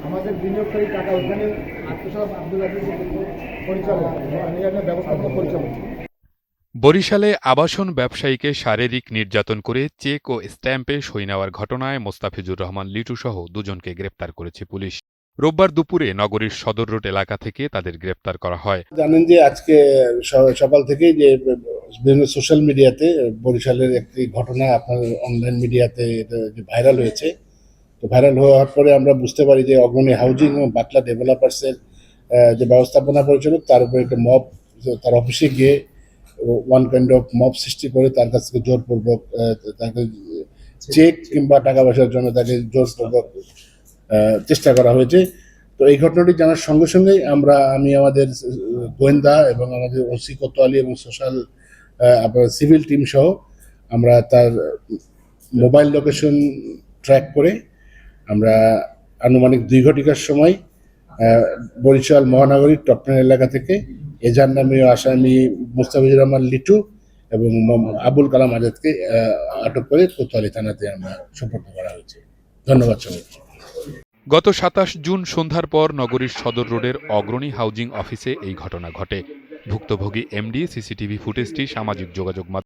আমাদের বিনিয়োগকারী টাকা ওখানে আত্মসাৎ আব্দুল আজিজ পরিচালক, ব্যবস্থাপনা পরিচালক। বরিশালে আবাসন ব্যবসায়ীকে শারীরিক নির্যাতন করে চেক ও স্ট্যাম্পে সই নেওয়ার ঘটনায় মোস্তাফিজুর রহমান লিটুসহ দুজনকে গ্রেপ্তার করেছে পুলিশ। রোববার দুপুরে নগরীর সদর রোড এলাকা থেকে তাদের গ্রেপ্তার করা হয়। জানেন যে আজকে সকাল থেকেই যে বিভিন্ন সোশ্যাল মিডিয়াতে বরিশালের একটি ঘটনা আপনার অনলাইন মিডিয়াতে ভাইরাল হয়েছে। তো ভাইরাল হওয়ার পরে আমরা বুঝতে পারি যে অগ্রণী হাউজিং এবং বাটলা ডেভেলপার্সের যে ব্যবস্থাপনা পরিচালক তার উপরে একটা মব তার অফিসে গিয়ে ওয়ান কাইন্ড অফ মব সৃষ্টি করে তার কাছ থেকে জোরপূর্বক তাকে চেক কিংবা টাকা পয়সার জন্য তাকে জোরপূর্বক চেষ্টা করা হয়েছে। তো এই ঘটনাটি জানার সঙ্গে সঙ্গেই আমি আমাদের গোয়েন্দা এবং আমাদের ওসি কোতোয়ালি এবং সোশ্যাল আপনার সিভিল টিম সহ আমরা তার মোবাইল লোকেশন ট্র্যাক করে আমরা আনুমানিক 2 ঘটিকার সময় বরিশাল মহানগরীর টপটান এলাকা থেকে এজার নামীয় আসামি মোস্তাফিজুর রহমান লিটু এবং আবুল কালাম আজাদকে আটক করে কোতোয়ালি থানাতে আমরা সোপর্দ করা হয়েছে। ধন্যবাদ সবাইকে। গত ২৭ জুন সন্ধ্যার পর নগরীর সদর রোডের অগ্রণী হাউজিং অফিসে এই ঘটনা ঘটে। ভুক্তভোগী এমডি সিসিটিভি ফুটেজটি সামাজিক যোগাযোগ